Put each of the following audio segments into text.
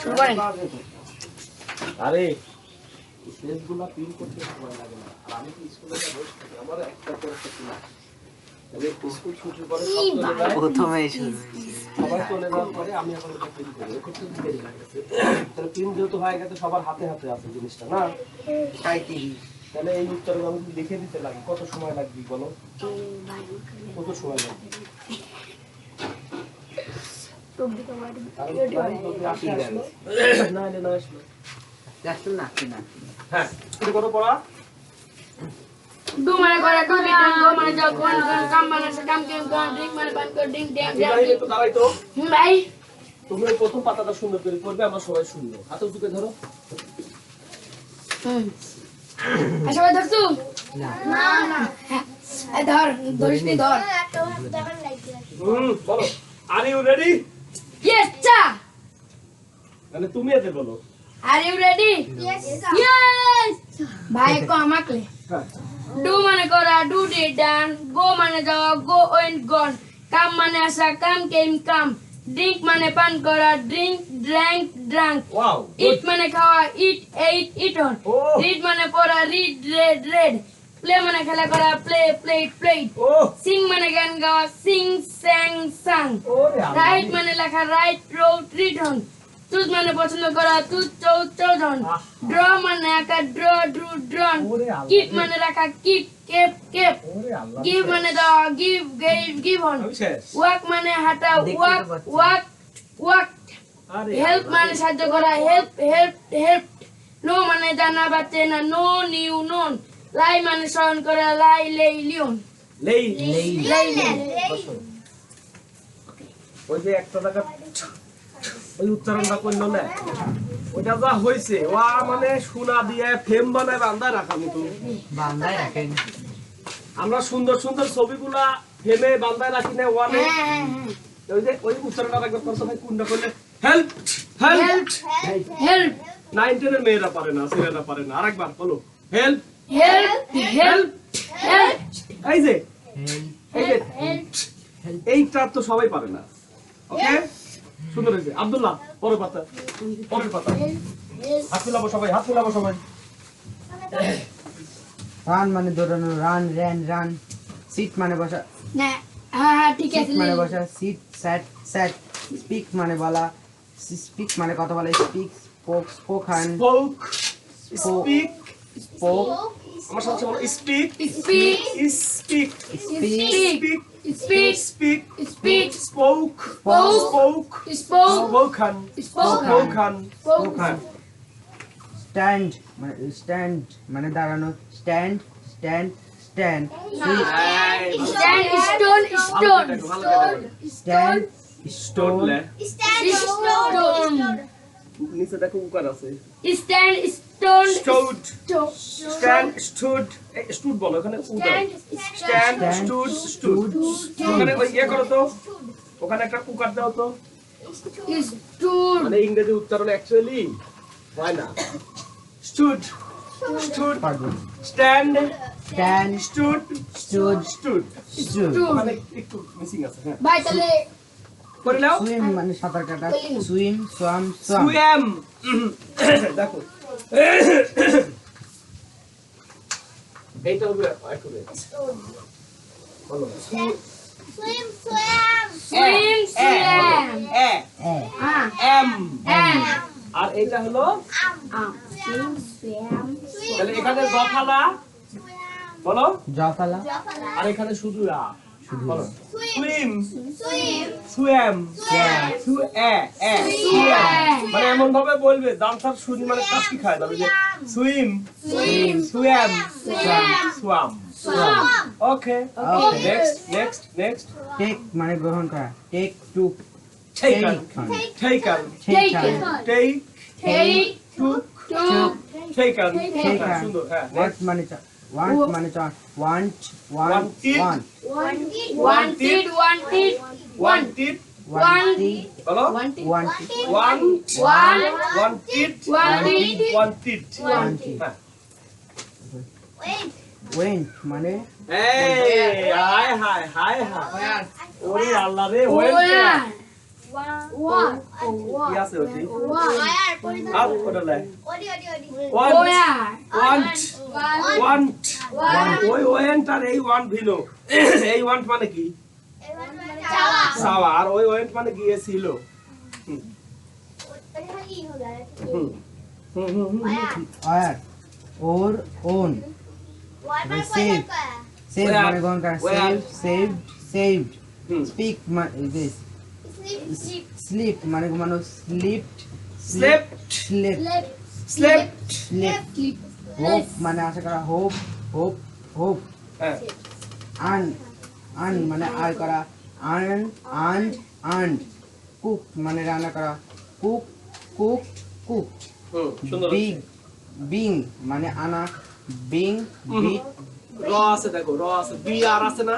শুরু করেন। আরে পেজগুলো প্রিন্ট করতে সময় লাগে না, আর আমি কি স্কুলে বসে থাকি, আমার একটা করে কিছু না। তবে স্কুল ছুটির পরে সব চলে যায়, প্রথমেই শুরু সবাই চলে যাওয়ার পরে আমি এখন এটা প্রিন্ট করি, করতে দেরি লাগছে। তাহলে প্রিন্ট যেহেতু হয়ে গেছে, সবার হাতে হাতে আছে জিনিসটা না, তাহলে এই উত্তরগুলো আমি যদি লিখে দিতে লাগে কত সময় লাগবে বলো? কত সময় লাগবে? হ্যাঁ, এটা কত পড়া? ডু মানে করে ডু ডিটান, গো মানে যাও, কোন কাম মানে সে কাম কেম কোন, ড্রিঙ্ক মানে পান করে ড্রিঙ্ক, ড্যাম ড্যাম। ভাই একটু দাঁড়াই তো। ভাই তুমি ওই প্রথম পাতাটা সুন্দর করে পড়বে, আমরা সবাই শুনবো। হাতে উঁচুকে ধরো। সবাই ধরছু? না না, এই ধর, ধরিস নি, ধর। বলো, আর ইউ রেডি? ইয়েস চা। মানে তুমি এতে বলো। Are you ready? Yes yes. ভাই কো আমাকে হ্যাঁ, ডু মানে করা ডু ডিটান, গো মানে যাওয়া, গো ওয়েন্ট গন, কাম মানে আসা, কাম কেম কাম, ড্রিঙ্ক মানে পান করা, ড্রিঙ্ক ড্রাঙ্ক ড্রাঙ্ক, ওয়াও, ইট মানে খাওয়া, ইট এইট ইটন, Oh. রিড মানে পড়া, রিড রেড রেড, প্লে মানে খেলা করা, প্লে প্লেট প্লেট, ও সিং মানে গান গাওয়া, সিং স্যাং সাং, ওরে রাইট মানে লেখা, রাইট রোড রিডন, চুজ মানে পছন্দ করা, চুজ চৌধন, ড্র মানে আঁকা, ড্র ড্রু ড্রন, ওরে আল্লাহ। কিপ মানে রাখা, কিপ কেপ কেপ, ওরে আল্লাহ, গিভ মানে দেওয়া, গিভ গিভ অন, আমি শেষ। ওয়াক মানে হাঁটা, দেখতে ওয়াক তো পাচ্ছি। ওয়াক ওয়াক, আরে হেল্প মানে সাহায্য করা, হেল্প হেল্প হেল্প, নো মানে জানা বা চেনা, নো নিউ নোন, লাই মানে স্মরণ করা, লাই লেই লিওন, লেই লাই ওই যে 100 টাকা ওই উচ্চারণটা করলো না, ওইটা যা হয়েছে ওয়া মানে সোনা দিয়ে ফ্রেম বানায় বান্ধায় রাখা মতো। বাংলায় রাখেন। আমরা সুন্দর সুন্দর ছবিগুলা ফ্রেমে বান্ধায় রাখি না ওয়ানে, ওই যে ওই উচ্চারণটা একবার করছো ভাই, কোনটা করলে হেল্প হেল্প হেল্প 9 10 এর মেয়েরা পারে না, ছেলেরা পারে না। আরেকবার বলো, হেল্প হেল্প হেল্প হেল্প এই যে এই যে হেল্প। এইটা তো সবাই পারে না। ওকে, সুন্দর হয়েছে। আব্দুল্লাহ পরের পাতা, পরের পাতা। হাত মিলাবো সবাই, হাত মিলাবো সবাই। রান মানে দৌড়ানো, রান র্যান রান। সিট মানে বসা, না হ্যাঁ ঠিক সিট আছে, মানে বসা, সিট স্যাট স্যাট। স্পিক মানে বলা, স্পিক মানে কথা বলা, speak spoke spoken spoke, speak, spoke আমার সাথে বলো, speak speak speak speak speak speak speak speak spoke Spoke. Spoke spoke spoken spoken spoken. Stand মানে স্ট্যান্ড মানে দাঁড়ানো, stand stand stand. Stand stone stone stand stone stone নিচে দেখো উকার আছে। Stand stone stood, stand stood, stood বলো এখানে উদার। স্ট্যান্ড স্টুড স্টুড, ওখানে ওই ইয়ে করো তো, ওখানে একটা উকার দাও তো। স্টোন মানে ইংরেজি উচ্চারণ অ্যাকচুয়ালি হয় না। স্টুড স্টুড, পারবো। Stand stand stood stood stood, stood. ওখানে একটু মিসিং আছে। হ্যাঁ, ভাই তাহলে করে নাও। সুইম মানে সাঁতার কাটা, সুইম সোয়াম সোয়াম। সুয়াম, দেখো এইটা হবে একটু বলো। সুইম সুয়াম এ হ্যাঁ এম, হ্যাঁ আর এইটা হলো, সুইম সুয়াম তাহলে এখানে গফালা বলো, জফালা আর এখানে শুধু আ বলো। সুইম সুয়াম সু এ এ সুয়াম, মানে এমন ভাবে বলবে ডান্সার শুনি মানে কাশি খায় যাবে যে সুইম সুয়াম সোয়াম। ওকে, নেক্সট নেক্সট নেক্সট। টেক মানে গ্রহণ করা, take to টেকান টেকান টেকান take Take took took টেকান, টেকান। সুন্দর। হ্যাঁ, ওয়ান্ট মানে ওয়ান্ট মানে want want want wanted wanted wanted warranty বলো, ওয়ান্টি ওয়ান্টেড ওয়ান্টেড। ওয়ান্টি। হ্যাঁ, ওয়েন্ট মানে এই হাই হাই হাই হাই, ওরে আল্লাহ রে, ওয়েন্ট where কি আছে ওটি আর ওটা লাই ওয়ান্ট ওয়ান্ট ওই ওয়েন্ট আর এই ওয়ান্ট ভিনো এই ওয়ান্ট মানে কি চাওয়া আর ওই ওয়েন্ট মানে গিয়েছিল আর ওর ওন Receive. Save মানে গ্রহণ করা saved saved speak মানে this sleep মানে ঘুমানো slept slept slept slept slept hope মানে আশা করা hope hope hope হ্যাঁ un মানে আয় করা earned cook মানে রান্না করা cooked সুন্দর being মানে আনা being beat র আছে দেখো র আছে বি আর আছে না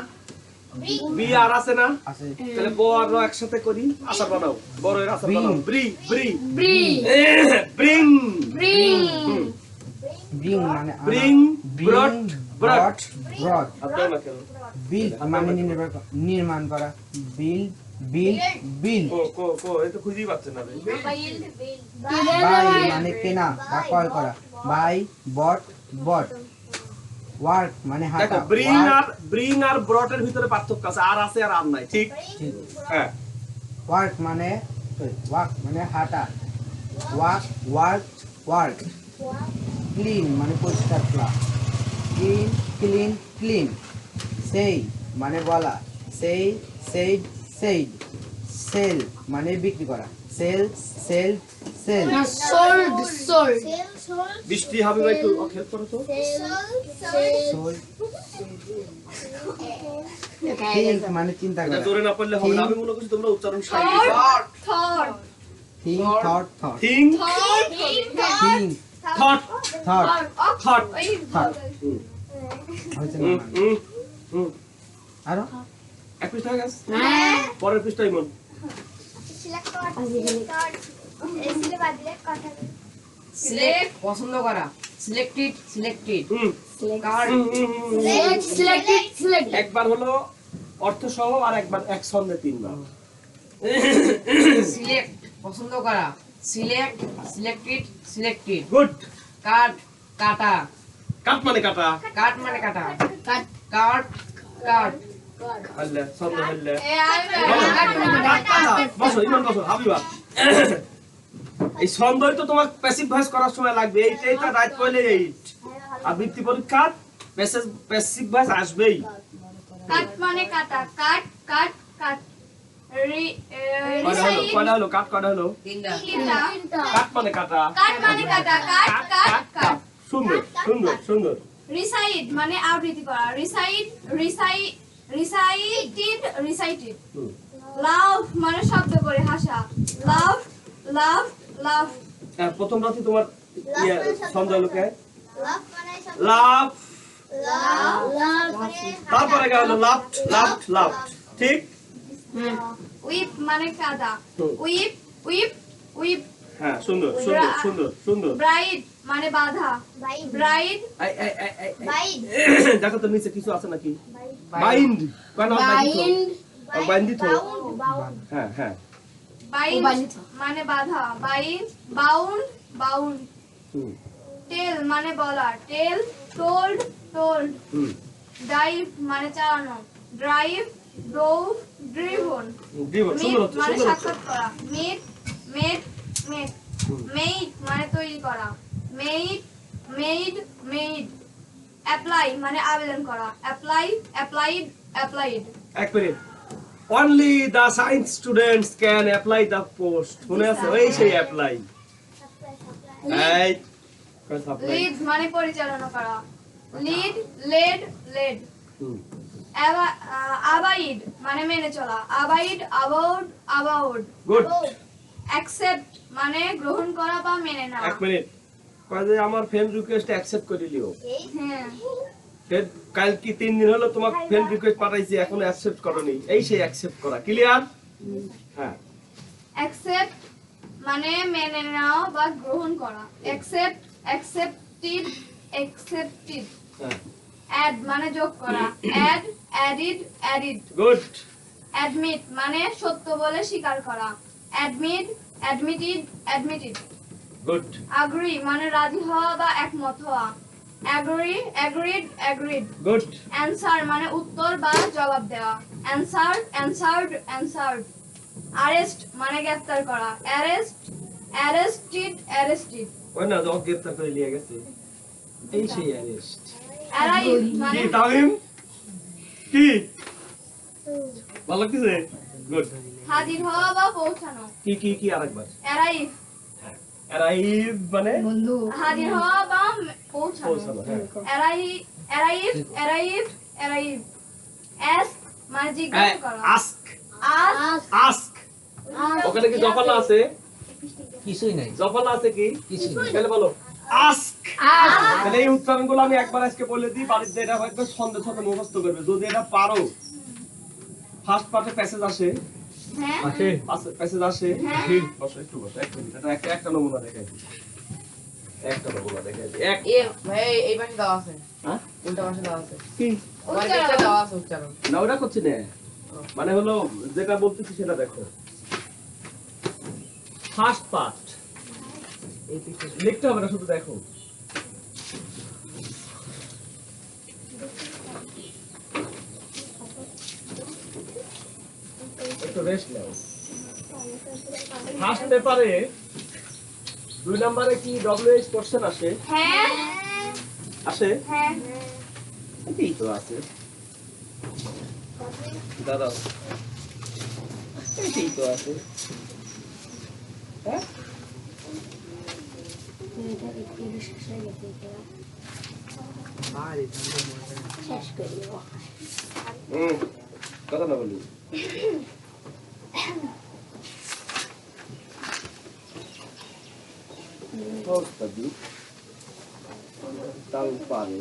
বি আর আছে না আছে তাহলে ব আর র একসাথে করি আসার বানাও বড় এর আসার বানাও ব্রি ব্রি ব্রিং bring মানে আনা Bring, brought, brought. brought আপনার না কেন build মানে নির্মাণ করা build কো এই তো খুঁজেই পাচ্ছে না রে buy মানে কেনা বা ক্রয় করা buy bought work মানে হাঁটা দেখো ব্রিং আর ব্রট এর ভিতরে পার্থক্য আছে আর আছে আর আর নাই ঠিক হ্যাঁ work মানে হাঁটা work clean মানে পরিষ্কার করা clean say মানে বলা said sell মানে বিক্রি করা sell sold বৃষ্টি হবে ভাই একটু খেয়াল করো তো sold think মানে চিন্তা এটা করা জোরে না পড়লে হবে না আমি মনে করছি তোমরা উচ্চারণ শাই think thought think thought হয়েছে না আরো এক পৃষ্ঠা হয়ে গেছে পরের পৃষ্ঠা ইমন সিলেক্ট পছন্দ করা সিলেক্টেড কার্ড selected একবার হলো অর্থ সহ আর একবার এক ছন্দে তিনবার সিলেক্ট পছন্দ করা সিলেক্টেড গুড কাটা কাট মানে কাটা কার্ড হল্লে ছন্দ হল্লে বসো ইমন বসো হাবিবা এই ছন্দই তো তোমার প্যাসিভ ভয়েস করার সময় লাগবে এইটাই তো রাইট কইলে এইট আর বৃত্তি পরীক্ষা প্যাসিভ ভয়েস আসবেই কাট মানে কাটা কাট কয়টা হলো কাট কয়টা হলো কাট মানে কাটা কাট সুন্দর রিসাইড মানে আবৃত্তি করা রিসাইটেড লাভ মানে শব্দ করে হাসা লাভ হ্যাঁ প্রথম রাতে তোমার ছন্দ হলো কে লাভ তারপরে গেল লাভ ঠিক উইপ মানে কাদা উইপ হ্যাঁ সুন্দর ব্রাইড মানে বাধা ব্রাইড দেখো তো নিচে কিছু আছে নাকি বাইন্ড বাইন্ড তো হ্যাঁ বাইন্ড মানে বাধা বাউন্ড টেল মানে বলা টোল্ড ড্রাইভ মানে চালানো ড্রিভন সুন্দর মানে সাক্ষাৎ করা মেড মানে তৈরি করা মেড অ্যাপ্লাই মানে আবেদন করা অ্যাপ্লাইড এক minute only the science students can apply the post শুনে আছে ওই সেই অ্যাপ্লাই এই কথা apply লিড মানে পরিচালনা করা লেড আবাইড মানে মেনে চলা অ্যাবাউট গুড অ্যাকসেপ্ট মানে গ্রহণ করা বা মেনে নেওয়া এক মিনিট কয় যে আমার ফ্রেন্ড রিকোয়েস্ট অ্যাকসেপ্ট করে লিও হ্যাঁ ফের কাল কি 3 দিন হলো তোমার ফ্রেন্ড রিকোয়েস্ট পাঠাইছি এখনো অ্যাকসেপ্ট করনি এই সেই অ্যাকসেপ্ট করা ক্লিয়ার হ্যাঁ অ্যাকসেপ্ট মানে মেনে নেওয়া বা গ্রহণ করা অ্যাকসেপ্টেড হ্যাঁ অ্যাড মানে যোগ করা অ্যাডিড গুড অ্যাডমিট মানে সত্য বলে স্বীকার করা admit, admitted, admitted. Good. Agree মানে রাজি হওয়া বা একমত হওয়া। Agree, agreed, agreed. Good. Answer মানে উত্তর বা জবাব দেওয়া। অ্যানসার, অ্যানসার্ড, অ্যানসার্ড। অ্যারেস্ট মানে গ্রেফতার করা। Arrest, arrested, arrested. ওই না যখন গ্রেফতার করে নিয়ে গেছে এই সেই অ্যারেস্ট। অ্যারাইভ মানে কি তামিম কি ভালো লাগতেছে? গুড। হাজির হওয়া বা পৌঁছানো। কি কি কি আরেকবার? অ্যারাইভ অ্যারাইভ মানে হাজির হওয়া বা পৌঁছানো। পৌঁছানো, হ্যাঁ। Arrive, arrive, arrive, arrive. Ask মানে জিজ্ঞাসা করা। আস্ক। আস্ক, আস্ক ওখানে কি জফলা আছে? কিছুই নাই, জফলা আছে কি? কিছুই নাই। তাহলে বলো আস্ক। তাহলে এই উচ্চারণগুলো আমি একবার আজকে বলে দিই, বাড়িতে এটা হয়তো সন্দেহ সাথে মুখস্থ করবে যদি এটা পারো। ফার্স্ট পার্টে প্যাসেজ আসে, হ্যাঁ প্যাসেজ আসে। হ্যাঁ। বসো একটু বসো, এক মিনিট, এটা একটা নমুনা দেখাই দিই। একটা নমুনা দেখাই দিই। এক এ ভাই এই পাশে দেওয়া আছে, হ্যাঁ উল্টা পাশে দেওয়া আছে, কি আমার নিচে দেওয়া আছে উচ্চারণ। না ওটা করছি না, মানে হলো যেটা বলতেছি সেটা দেখো। ফার্স্ট পার্ট এই পিছে লিখতে হবে না, শুধু দেখো। একটু রেস্ট নাও। ফার্স্ট পেপারে 2 নম্বরে কি ডব্লিউএইচ কোশ্চেন আসে? হ্যাঁ আসে? হ্যাঁ এই তো আছে দাদা, এই তো আছে। হ্যাঁ কথা না বলি। তাল পারে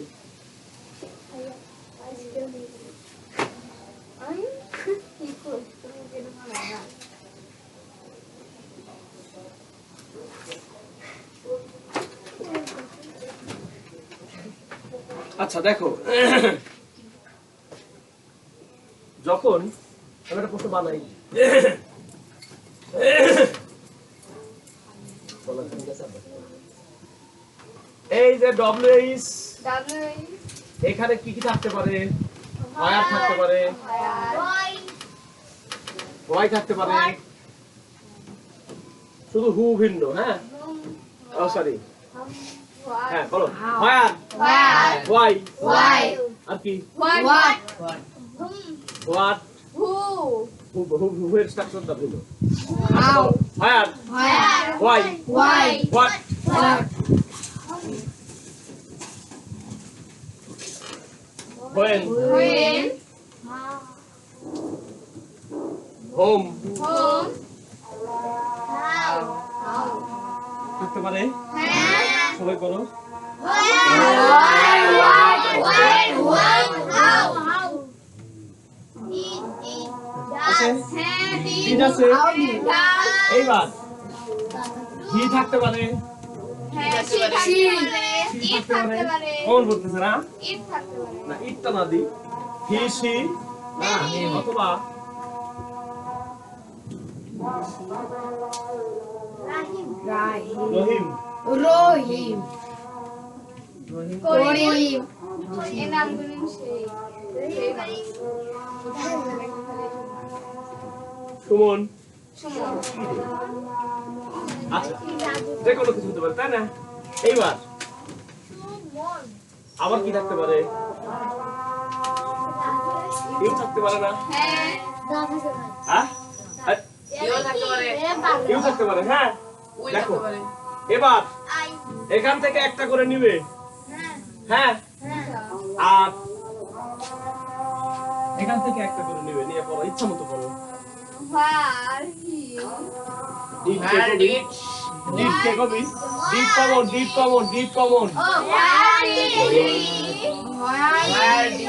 আচ্ছা দেখো, যখন আমি একটা প্রশ্ন বানাই, এই যে ডব্লিউএইচ এখানে কি কি থাকতে পারে? ওয়ার থাকতে পারে, ওয়াই থাকতে পারে, শুধু হু ভিন্ন। হ্যাঁ ও সরি, হ্যাঁ বলো। ওয়ার, ওয়াই, আর কি? হোয়াট, হু এর স্ট্রাকচারটা ভিন্ন। Where, why, what, when, home থাকতে পারে। সবাই করো। আছে? তিন আছে। এইবার হি থাকতে পারে, কোন বলতেছে না? না ইটটা না দি, হি সি অথবা রহিম। সুমন। আচ্ছা যে কোনো কিছু হতে পারে, তাই না? এইবার আবার কি থাকতে পারে? ইউ থাকতে পারে না? হ্যাঁ ইও থাকতে পারে, ইউ থাকতে পারে। হ্যাঁ উই দেখো, থাকতে পারে। এবার এখান থেকে একটা করে নিবে। হ্যাঁ আর এখান থেকে একটা করে নিবে, নিয়ে পড়ো, ইচ্ছা মতো পড়ো। ডিপ কে কবি, ডিপ কে কবি, deep common, deep common, deep common.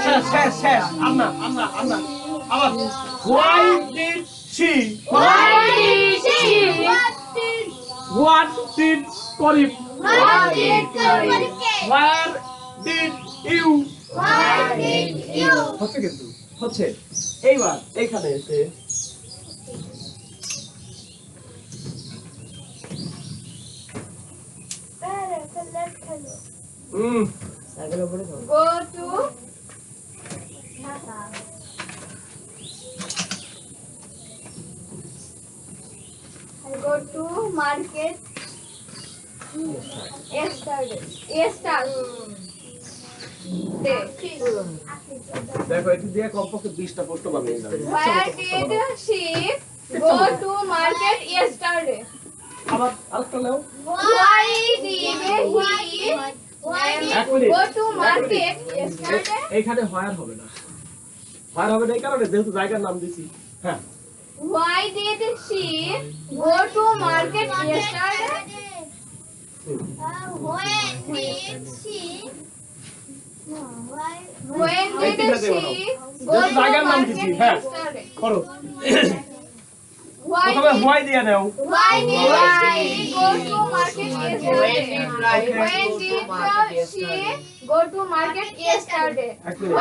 শেষ শেষ শেষ, আন্না আন্না আন্না আবার। Why did she? What did Corip? Where did you? হচ্ছে কিন্তু হচ্ছে। এইবার এইখানে এসে সাইকেলের উপরে তো Go to market yesterday. দেখো এটি দিয়ে কমপক্ষে 20টা প্রশ্ন বানিয়ে যাবে Where did she go to market yesterday? আবার আরেকটা নাও Why did he এক মিনিট, go to এক market মিনিট। yesterday? এইখানে হয়ার হবে না হয়ার হবে না এই কারণে যেহেতু জায়গার নাম দিছি হ্যাঁ Why did she go to market yesterday? When did she go to জায়গার নাম market দিছি হ্যাঁ yesterday? করো Why প্রথমে did হোয়াই দিয়ে নাও Why did she go to market yesterday? When did she go to market yesterday? এক minute.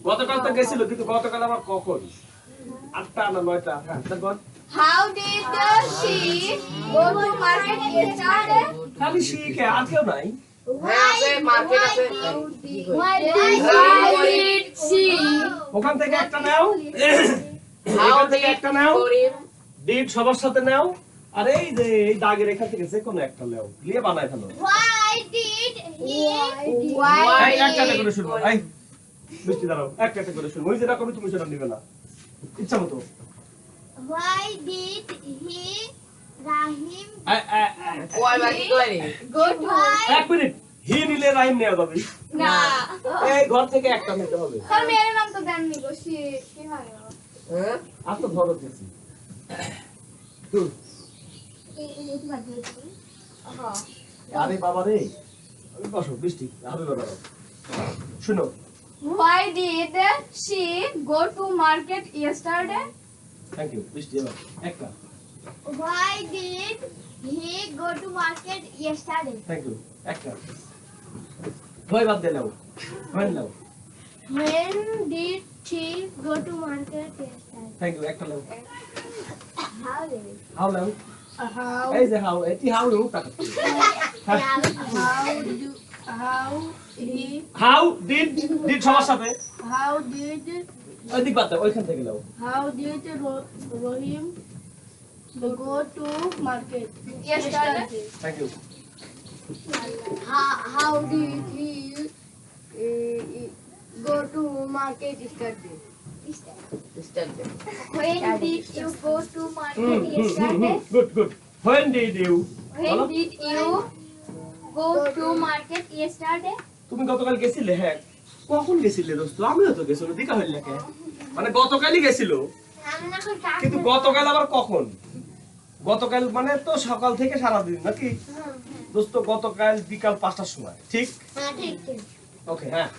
গতকাল তো গেছিল কিন্তু গতকাল আবার কখন 8টা না 9টা হ্যাঁ তারপর How did she go to market yesterday? খালি শিখে আর কেউ নাই হ্যাঁ আছে মার্কেট আছে Why did she? ওখান থেকে একটা নাও হাউ এখান থেকে একটা নাও করিম ডিড সবার সাথে নাও আর এই যে এই দাগের এখান থেকে যে কোনো একটা নাও নিয়ে বানায় ফেলো Why did he? এই একটা একটা করে শুনবো এই মিষ্টি দাঁড়াও একটা একটা করে শুনবো ওই যেটা করবে তুমি সেটা নিবে না ইচ্ছা মতো Why did he, Rahim, ওই বাকি করে Go to এক মিনিট হি নিলে রাইম নেওয়া যাবে না এই ঘর থেকে একটা নিতে হবে স্যার মেরে নাম তো দেননি গো সে কি হয় হ্যাঁ আর তো ধরো দিছি আরে বাবা রে আমি বসো বৃষ্টি হবে বাবা শুনো Why did she go to market yesterday? Thank you বৃষ্টি এবার একটা why did he go to market yesterday? Thank you একটা ভয় বাদ দিলাও ভয় নাও When did she go to market yesterday? Thank you একটা নাও How did হাউ নাও এই যে হাউ এটি হাউ নাও টাকা হাউ ডিড ডিড সবার সাথে How did ওই দিক বাদ দাও ওইখান থেকে নাও Rohim go to market Yesterday. Thank you How did he go to market yesterday? Start When did you go to market yesterday? Good good when did you When did you go to market yesterday? তুমি গতকাল গেছিলে হ্যাঁ কখন গেছিলে দোস্ত আমিও তো গেছিল দেখা হইল নাকি মানে গতকালই গেছিল কিন্তু গতকাল আবার কখন গতকাল মানে তো সকাল থেকে সারা দিন নাকি দোস্ত গতকাল বিকাল 5টার সময় ঠিক হ্যাঁ ঠিক ঠিক ওকে হ্যাঁ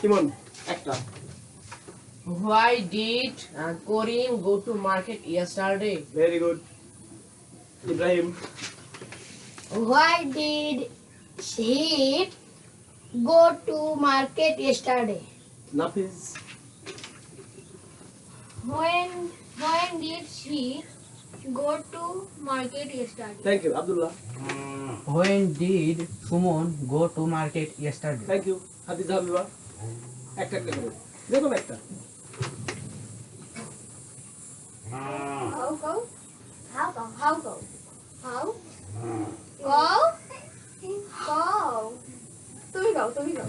ইমন একটা Why did Karim go to market yesterday? Very good Ibrahim Why did he go to market yesterday? Nafiz When did she go to market yesterday? Thank you Abdullah When did Suman go to market yesterday? Thank you Hadija Habiba একটা একটা করে দেখুন একটা How go? How go? How go? How? Go? Go. তুমি গাও তুমি গাও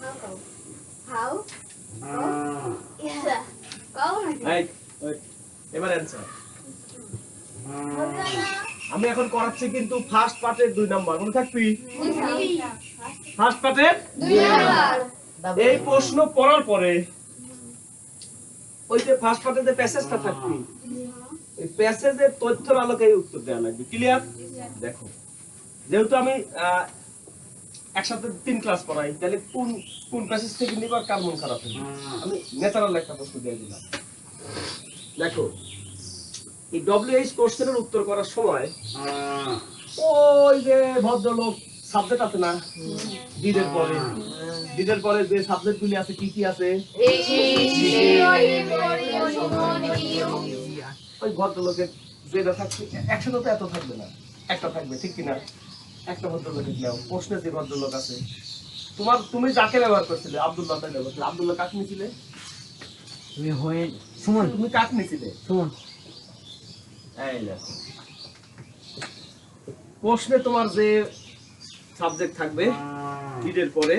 How go? How? Yeah. গাও নাকি এই ওই এবার অ্যানসার আমি এখন করাচ্ছি কিন্তু ফার্স্ট পার্টের 2 নাম্বার মনে থাকবি ফার্স্ট পার্টের 2 নাম্বার এই প্রশ্ন পড়ার পরে ওই যে ফার্স্ট পার্টে যে প্যাসেজটা থাকবে এই প্যাসেজের তথ্যের আলোকে এই উত্তর দেওয়া লাগবে ক্লিয়ার দেখো যেহেতু আমি একসাথে 3 ক্লাস পড়াই তাহলে কোন কোন প্যাসেজ থেকে নিব আর কার মন খারাপ হবে আমি ন্যাচারাল একটা প্রশ্ন দিয়ে দিলাম দেখো এই ডব্লিউএইচ কোশ্চেনের উত্তর করার সময় ওই যে ভদ্রলোক সাবজেক্ট আছে না ডিডের পরে যে সাবজেক্টগুলি আছে কি কি আছে ওই ভদ্রলোকের যেটা থাকছে একসাথে তো এত থাকবে না একটা থাকবে, ঠিক কিনা? একটা ভদ্রলোক নাও, প্রশ্নের যে ভদ্রলোক আছে, তুমি যাকে ব্যবহার করছিলে? আব্দুল্লাহ তাই ব্যবহার করছিলে। আব্দুল্লাহ কাকে নিছিলে? তুমি হোয়েন সুমন, তুমি কাকে নিছিলে? সুমন। এই দেখো, প্রশ্নে তোমার যে সাবজেক্ট থাকবে ডিডের পরে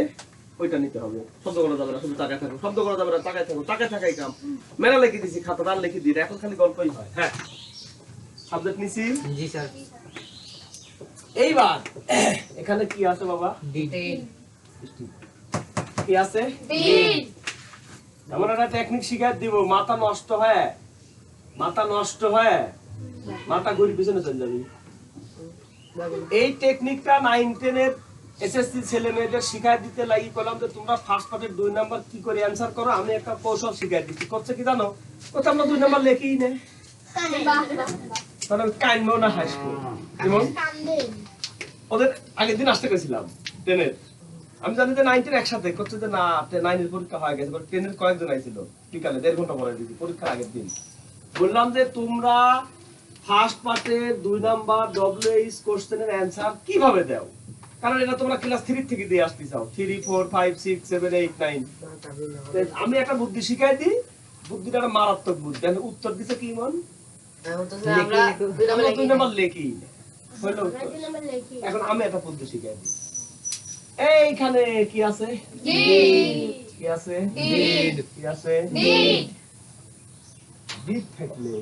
ওইটা নিতে হবে। শব্দ করা যাবে না, শুধু তাকায় থাকো। শব্দ করা যাবে না, তাকায় থাকো। তাকায় থাকাই কাম। মেলা লিখে দিছি, খাতা দান লিখে দিই, এখন খালি গল্পই হয়। হ্যাঁ, সাবজেক্ট নিছি। জি স্যার। এইবার এখানে কি আছে বাবা? ডিড। কি আছে? ডিড। আমরা একটা টেকনিক শিখাই দিব, মাথা নষ্ট হয়, মাথা ঘুরি পিছনে চলে যাবে। এই টেকনিকটা 9, 10 এর এসএসসি ছেলে মেয়েদের শিখাই দিতে লাগি করলাম যে তোমরা ফার্স্ট পার্টের 2 নাম্বার কি করে অ্যানসার করো। আমি একটা কৌশল শিখাই দিচ্ছি। করছে কি জানো? কোথাও আমরা 2 নাম্বার লেখেই না, তাহলে কাইনবো না হাই স্কুল। যেমন ওদের আগের দিন আসতে গেছিলাম 10 এর, আমি জানি যে 9 10 একসাথে করছে যে না 9 এর পরীক্ষা হয়ে গেছে, 10 এর কয়েকজন আইছিল বিকালে 1.5 ঘন্টা পরে দিয়েছি পরীক্ষার আগের দিন। বললাম যে তোমরা ফার্স্ট পার্টে 2 নাম্বার ডব্লিউএইচ কোশ্চেনের অ্যানসার কিভাবে দাও, কারণ এটা তোমরা ক্লাস 3 থেকে দিয়ে আসতে চাও, 3 4 5 6 7 8 9। আমি একটা বুদ্ধি শিখাই দিই, বুদ্ধিটা একটা মারাত্মক বুদ্ধি। আমি উত্তর দিছে কি মন? আমরা 2 নাম্বার লেখি হলো উত্তর। এখন আমি একটা বুদ্ধি শিখাই দিই। এইখানে কি আছে? কি আছে? কি আছে? ডিড থাকলে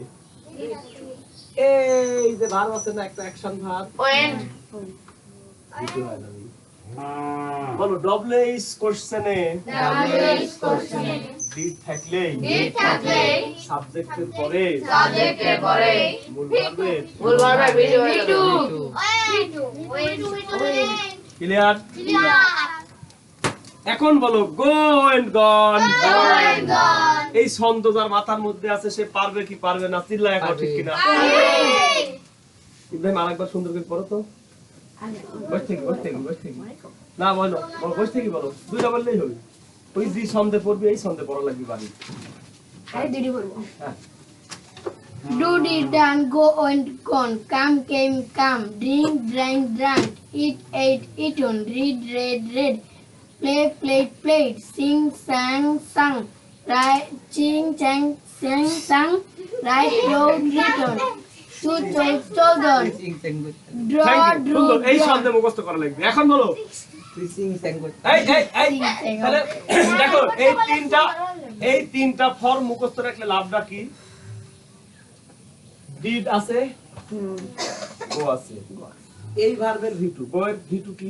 এই যে ভার্ব আছে না, একটা অ্যাকশন ভার্ব, ওয়েন্ট। বলো ডব্লিউএইচ কোশ্চেনে ডিড থাকলে সাবজেক্টের পরে মূল ভার্বের ক্লিয়ার? এখন বলো গো এন্ড গন। এই ছন্দ যার মাথার মধ্যে আছে সে পারবে কি পারবে না? চিল্লায় এখন, ঠিক কিনা? ইব্রাহিম আরেকবার সুন্দর করে পড়ো তো। বস থেকে না বলো, বস থেকে বলো, 2টা বললেই হবে। ওই যে ছন্দে পড়বে এই ছন্দে পড়া লাগবে বাড়ি। আরে দুটি বলবো। হ্যাঁ, Do did done, go and gone, come came come, drink drank drank, eat ate eaten, read read read, play played played, sing sang sung, write ching chang sang sang, write wrote written, shoot told told on, draw Thank you. drew সুন্দর, এই drawn. ছন্দে মুখস্থ করা লাগবে। এখন বলো এই তাহলে দেখো এই তিনটা ফর্ম মুখস্থ রাখলে লাভটা কি? ডিড আছে, গো আছে, এই ভার্বের V2, গো এর V2 কি?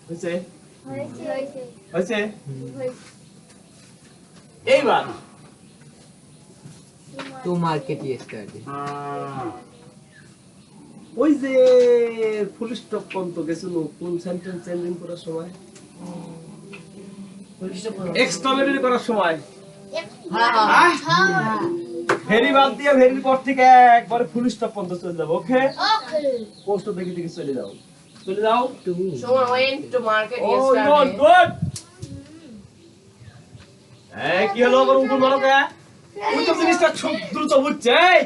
হয়েছে? হয়েছে? এইবার টু মার্কেট ইয়েস্টারডে। ওই যে ফুল স্টপ পর্যন্ত গেছিল কোন সেন্টেন্স চেঞ্জিং করার সময়, এক্সক্লামেটরি করার সময়, ভেরি বাদ দিয়ে ভেরির পর থেকে একবারে ফুল স্টপ পর্যন্ত চলে যাবো। ওকে, পোস্ট দেখে দেখে চলে যাও। Someone went to market ও yesterday. গুড। এই কি হলো আবার উকুল মারো কে? ওই তো জিনিসটা খুব দ্রুত বুঝছে। এই,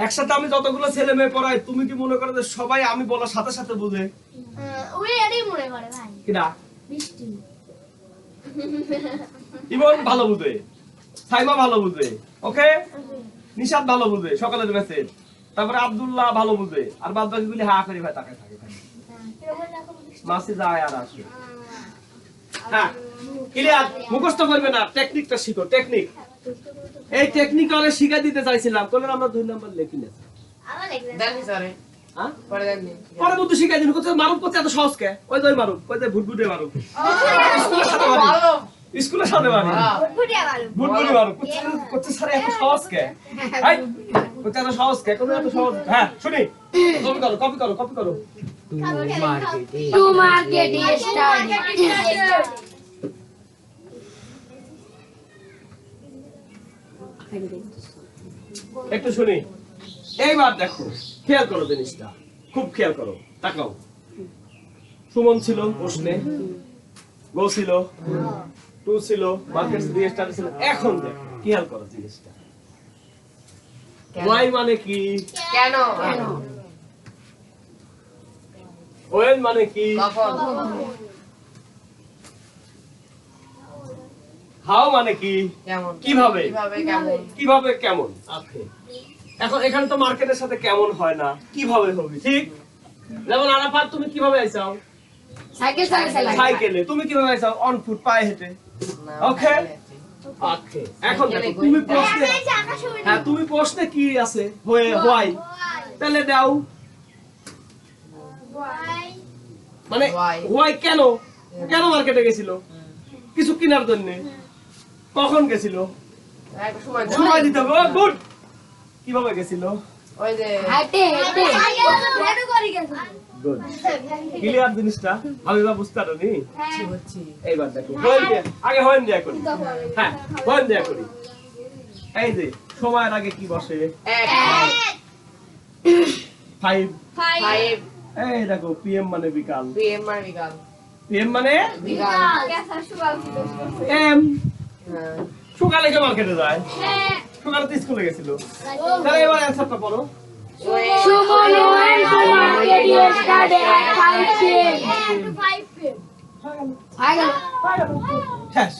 একসাথে আমি যতগুলো ছেলে মেয়ে পড়াই, তুমি কি মনে করো যে সবাই আমি বলার সাথে সাথে বুঝে? কিনা ইমন ভালো বুঝে, সাইমা ভালো বুঝে, ওকে, নিশাদ ভালো বুঝে সকালের মেসেজ, তারপরে আব্দুল্লাহ ভালো বুঝে, আর বাদ বাকি গুলি হা করে ভাই তাকায় থাকে মাসি যায় আর আসে। হ্যাঁ, ক্লিয়ার? মুখস্থ করবে না, টেকনিকটা শিখো। টেকনিক, এই টেকনিক আমি শিখা দিতে চাইছিলাম, কোন আমরা 2 নাম্বার লিখি না। Then sorry. হ্যাঁ, What then? পরে বুদ্ধি শিখাই দিন। কোথায় মারুফ করতে এত সহজ কে? ওই যে মারুফ, ওই যে ভুটভুটে মারুফ, স্কুলের সাথে বাড়ি, স্কুলের সাথে বাড়ি, ভুটভুটে মারুফ করতে স্যার এত সহজ কে? এই করতে এত সহজ কে? কোন এত সহজ? হ্যাঁ শুনি, কপি করো। To market yesterday. একটু শুনি। এইবার দেখো, খেয়াল করো জিনিসটা, খুব খেয়াল করো, তাকাও। সুমন ছিল প্রশ্নে, গো ছিল, টু ছিল, মার্কেট দিয়ে স্টার্ট ছিল। এখন দেখ খেয়াল করো জিনিসটা, ওয়াই মানে কি, কেন ওয়েন মানে কি, কখন হাউ মানে কি, কেমন কিভাবে কিভাবে কেমন কিভাবে কেমন। আচ্ছা এখন এখানে তো মার্কেটের সাথে কেমন হয় না, কিভাবে হবে, ঠিক? যেমন আরাফাত তুমি কিভাবে আইছাও, সাইকেল চালাই সাইকেলে। তুমি কিভাবে আইছাও, অন ফুট, পায়ে হেঁটে। না, ওকে। আচ্ছা এখন দেখো তুমি প্রশ্নে, আকাশ উড়ে হ্যাঁ তুমি প্রশ্নে কি আছে, হোয়াই, তাহলে দাও Why? মানে Why? হোয়াই, কেন, কেন মার্কেটে গেছিল, কিছু কেনার জন্য। কখন গেছিল, একটা সময় দাও। সময় দিতে হবে। গুড। কিভাবে গেছিল, ওই যে হাঁটে হেঁটে হেঁটে করে গেছে। গুড। ক্লিয়ার জিনিসটা আমি বা বুঝতে পারিনি। হচ্ছে এইবার দেখো হোয়েন দিয়া, আগে হোয়েন দিয়া করি। হ্যাঁ হোয়েন দিয়া করি। এই যে সময়ের আগে কি বসে, এক 5। 5 এই দেখো পিএম মানে বিকাল, PM মানে বিকাল পিএম মানে বিকাল এম, হ্যাঁ সকালে কে মার্কেটে যায়, সকালে তো স্কুলে গেছিল। তাহলে এবার অ্যানসারটা পড়ো। Suman went to market yesterday at 5 p.m. To 5 p.m. হয়ে গেল শেষ।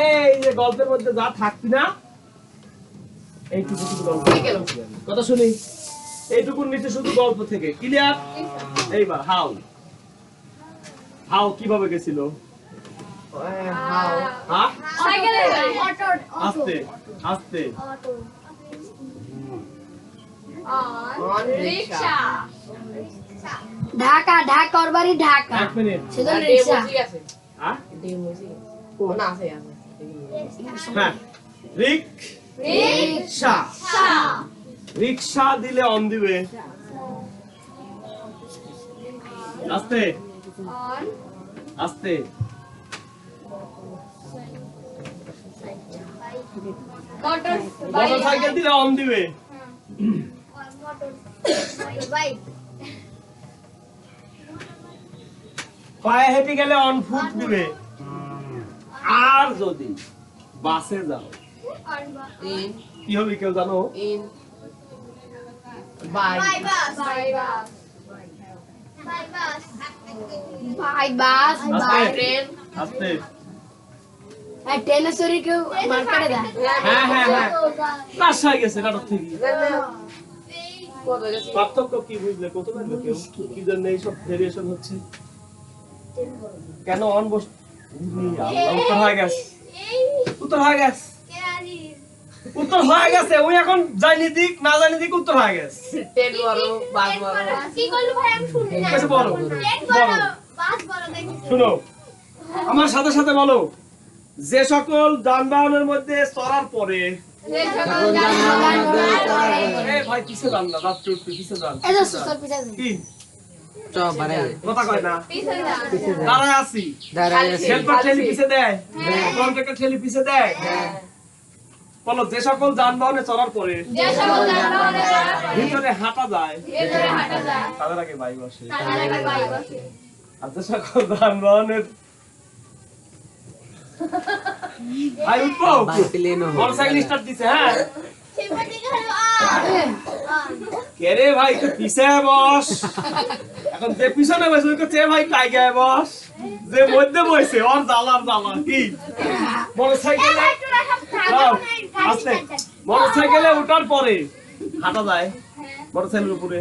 এই যে গল্পের মধ্যে যা থাকতি না, এইটুকু শুধু গল্প। কথা শুনি, এইটুকুর নিচে শুধু গল্প থেকে। ক্লিয়ার? এইবার হাউ, হাউ কিভাবে গেছিল, হাউ হ্যাঁ সাইকেলে অটো আস্তে আস্তে, অন রিকশা ঢাকা ঢাকা ওর বাড়ি ঢাকা 1 মিনিট। সেজন্য রিক্সা ডেমোজি আছে হ্যাঁ ডেমোজি না আছে আছে হ্যাঁ রিকশা, রিকশা দিলে অন দিবে, আস্তে আস্তে, মোটর সাইকেল দিলে অন দিবে, বাইক পায়ে হেঁটে গেলে অন ফুট দিবে। আর যদি বাসে যাও ইন কি হবে কেউ জানো, in by by bus by bus by bus আস্তে ট্রেন আস্তে, ট্রেনে চড়ে কেউ মার্কেটে যায় হ্যাঁ হ্যাঁ হ্যাঁ রাজশাহী গেছে নাটক থেকে। কত গেছে পার্থক্য কি বুঝলে, কত পারবে কেউ, কি জন্য এইসব ভেরিয়েশন হচ্ছে, কেন অন বস, উত্তর হয়ে গেছে, উত্তর হয়ে গেছে, উত্তর হয়ে গেছে। ওই এখন জানি দিক না জানি দিক উত্তর হয়ে গেছে। ট্রেন বড় বাস বড় কি করলো ভাই আমি শুনি না কেসে বলো, ট্রেন বড় বাস বড় দেখি শুনো আমার সাথে সাথে বলো, যে সকল যানবাহনের মধ্যে চড়ার পরে, এই ভাই কিসে যান না, রাত চড়তে কিসে যান, এই যে সুসর পিছে কি চ বারে কথা কয় না, দাঁড়ায় আছি, দাঁড়ায় হেল্পার ঠেলি পিছে দেয়, কন্ট্রাক্টর ঠেলি পিছে দেয়। বলো যে সকল যানবাহনে চড়ার পরে ভিতরে হাঁটা যায়, তাদের আগে বাই বসে। আর যে সকল যানবাহনের ভাই উঠবো, প্লেন মোটরসাইকেল স্টার্ট দিছে, হ্যাঁ সেবার দিকে হলো কে রে ভাই তুই পিছে বস, এখন যে পিছনে বসে ওই কে ভাই টাইগায় বস, যে মধ্যে বসে ওর জ্বালার জ্বালা কি, মোটরসাইকেলে দাও, আস্তে, মোটরসাইকেলে ওঠার পরে হাঁটা যায় মোটরসাইকেলের উপরে।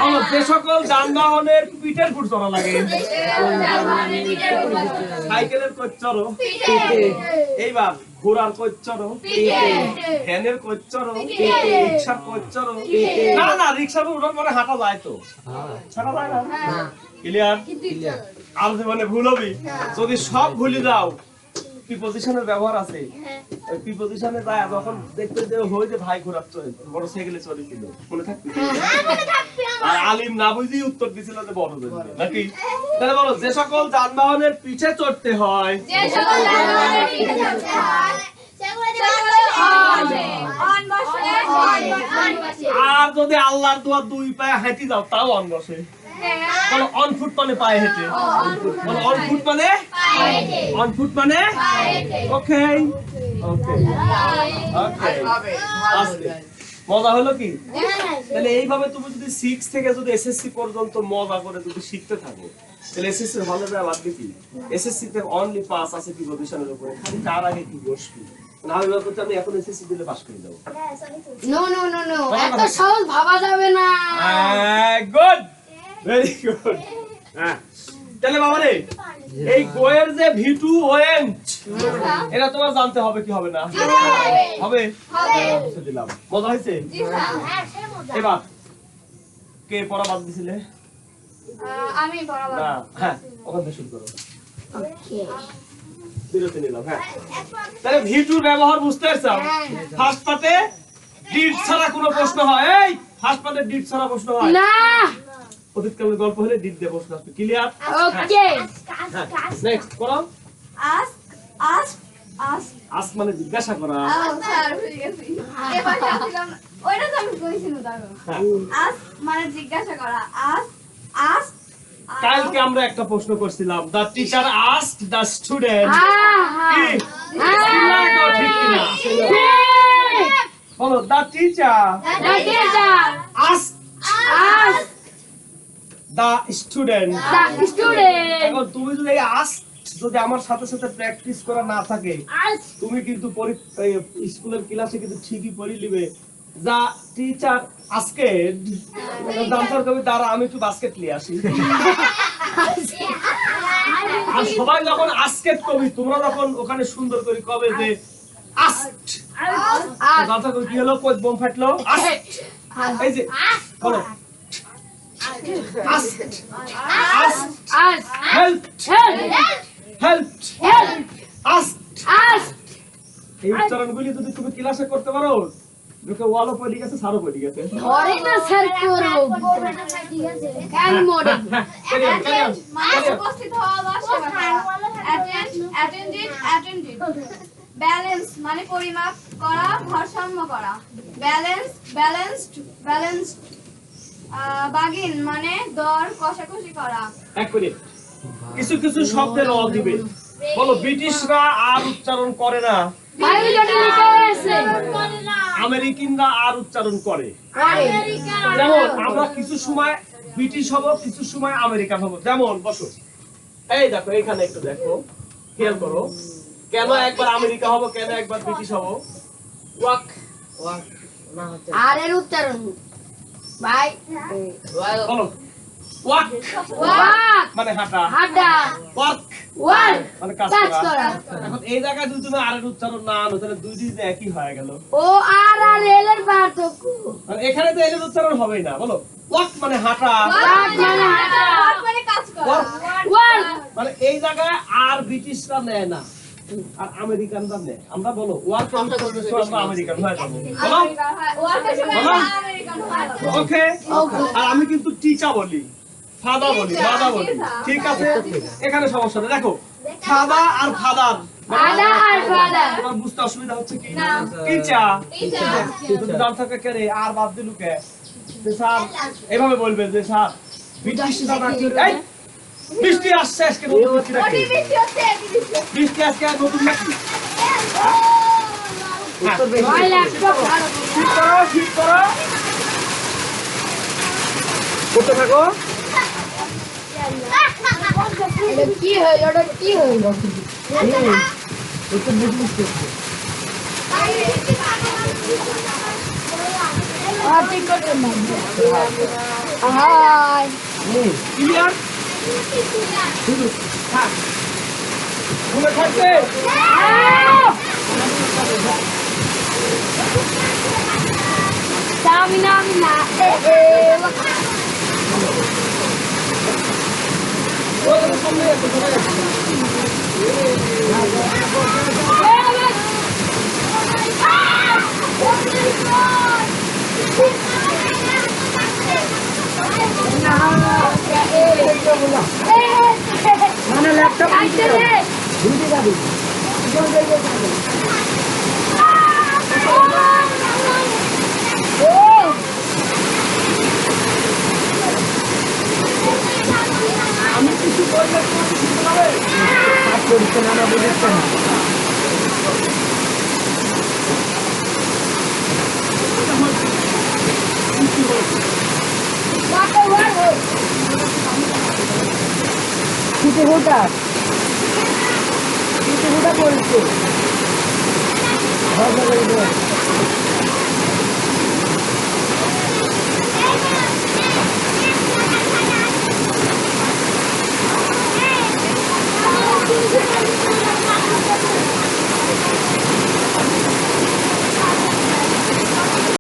বলো যে সকল যানবাহনের পিঠের ফুট চড়া লাগে, সাইকেলের কোচ চড়ো, এইবার ঘোড়ার কোচ চড়ো, ভ্যানের কোচ চড়ো, রিক্সার কোচ চড়ো, না না রিক্সার ওঠার পরে হাঁটা যায় তো, হাঁটা যায় না, ক্লিয়ার? আর জীবনে ভুল হবি যদি সব ভুলে যাও, প্রিপজিশনের ব্যবহার আছে, ওই প্রিপজিশনে যায় যখন দেখতে যে হই যে ভাই ঘোরাচ্ছে মোটরসাইকেলে চড়েছিল, মনে থাকবে? আর আলিম না বুঝি উত্তর দিছিল যে বড় জন্য নাকি। তাহলে বলো যে সকল যানবাহনের পিছে চড়তে হয়, আর যদি আল্লাহর দোয়া দুই পায়ে হাঁটি যাও তাও অন বসে, বলো অন ফুট মানে পায়ে হেঁটে, বলো অন ফুট মানে, অন ফুট মানে ওকে ওকে ওকে। আস্তে মজা হলো কি? তাহলে এইভাবে তুমি যদি 6 থেকে যদি এসএসসি পর্যন্ত মজা করে যদি শিখতে থাকো, তাহলে এসএসসি হলে যা লাগবে কি? এসএসসি তে অনলি পাস আছে কি পজিশনের উপরে, খালি তার আগে কি বসবি না? আমি ভাবছি আমি এখন এসএসসি দিলে পাস করে দেব। নো নো নো নো, এত সহজ ভাবা যাবে না। Good, very good. হ্যাঁ, তাহলে বাবা রে, এই গোয়ের যে ভি2 ওয়েন্ট এটা তোমার জানতে হবে কি হবে না? হবে, বুঝে দিলাম। মজা হয়েছে? এবার কে পড়া বাদ দিছিলে? আমি বরাবর না, হ্যাঁ, ওখান থেকে শুরু করো। ওকে, বিরতি নিলাম। হ্যাঁ, তাহলে ভি2 ব্যবহার বুঝতে পারছো? ফার্স্ট পার্টে ডিড ছাড়া কোনো প্রশ্ন হয়? এই ফার্স্ট পার্টে ডিড ছাড়া প্রশ্ন হয় না। অতীতকালের গল্প হলে ডিড দিয়ে প্রশ্ন আসবে। ক্লিয়ার? ওকে, নেক্সট করো। আস্ক আস্ক আস্ক আস্ক মানে জিজ্ঞাসা করা। স্যার ভুলে গেছি এবার আসছিলাম ওইটা তো আমি কইছিলাম দাঁড়াও হ্যাঁ। আস্ক মানে জিজ্ঞাসা করা আস্ক আস্ক কালকে আমরা একটা প্রশ্ন করছিলাম, the teacher asked the student. বলো, the teacher asked the student. এখন তুমি যদি এই আস্ক যদি আমার সাথে সাথে প্র্যাকটিস করা না থাকে, তুমি কিন্তু স্কুলের ক্লাসে কিন্তু ঠিকই পড়ে নিবে। যা টিচার আস্কেড, জানতার কবি দ্বারা আমি একটু বাস্কেট নিয়ে আসি। আর সবাই যখন আস্কেট কবি, তোমরা যখন ওখানে সুন্দর করে কবে যে আস্কড, জানতার কবি কি হলো? কই বোম ফাটলো? আস্কড, এই যে বলো asked, asked, helped, helped, asked। এই উচ্চারণগুলি যদি তুমি ক্লাসে করতে পারো, লোকে ওয়ালও পড়ে গেছে, সারও পড়ে গেছে। ধরে না স্যার করব কেন মোড়ে মানে উপস্থিত হওয়া বা সেবা করা অ্যাটেন্ডেড ব্যালেন্স মানে পরিমাপ করা ভারসাম্য করা ব্যালেন্সড বাগিন মানে দর কষাকষি করা। এক মিনিট, কিছু কিছু শব্দের অ দিবে। বলো, ব্রিটিশরা আর উচ্চারণ করে না, আমেরিকানরা আর উচ্চারণ করে। যেমন আমরা কিছু সময় ব্রিটিশ হব, কিছু সময় আমেরিকান হব। যেমন বসো, এই দেখো এখানে একটু দেখো, খেয়াল করো, কেন একবার আমেরিকা হব, কেন একবার ব্রিটিশ হব? ওয়াক ওয়াক না হচ্ছে আর এর উচ্চারণ ভাই বলো, ওয়াক ওয়াক মানে হাঁটা, হাঁটা, ওয়াক ওয়ার্ক মানে কাজ কাজ করা। করা। এখন এই জায়গায় যদি তুমি আর এর উচ্চারণ না আনো, তাহলে দুইটি যে একই হয়ে গেল। ও আর আর এল এর পার্থক্য। মানে এখানে তো এর উচ্চারণ হবেই না। বলো, ওয়াক মানে হাঁটা, ওয়ার্ক মানে হাঁটা, ওয়ার্ক মানে কাজ করা ওয়ার্ক মানে এই জায়গায় আর ব্রিটিশরা নেয় না, আর আমেরিকানরা নেয়। আমরা বলো ওয়ার্ক আমরা আমেরিকান হয়ে যাবো। বলো ওয়ার্কের সময় বলো। আমেরিকান হয় ওকে। আর আমি কিন্তু টিচা বলি, ফাদা বলি, মাদা বলি, ঠিক আছে? এখানে সমস্যা নেই। দেখো, ফাদা আর ফাদার, ফাদা আর ফাদার। তোমার বুঝতে অসুবিধা হচ্ছে কি? টিচা যদি নাম থাকে কে রে, আর বাদ দিলু কে? যে স্যার এভাবে বলবে যে স্যার ব্রিটিশরা নাকি, এই বৃষ্টি আসছে আজকে, নতুন বৃষ্টি নাকি? বৃষ্টি হচ্ছে বৃষ্টি আজকে আর নতুন নাকি? ভাই ল্যাপটপ ভালো ঠিক করো, ঠিক করো, করতে থাকো। এটা কি হইল, ওটা কি হইল? ঠিক করতে হাই ক্লিয়ার? থাক, মনে থাকবে? Stamina, মানে ল্যাপটপ ভুলে যাবি Oh! কিছু বললে তোমার কি শুনতে পাবে? কাজ করছে না, না বুঝছে না। কিছু হোটা বলছে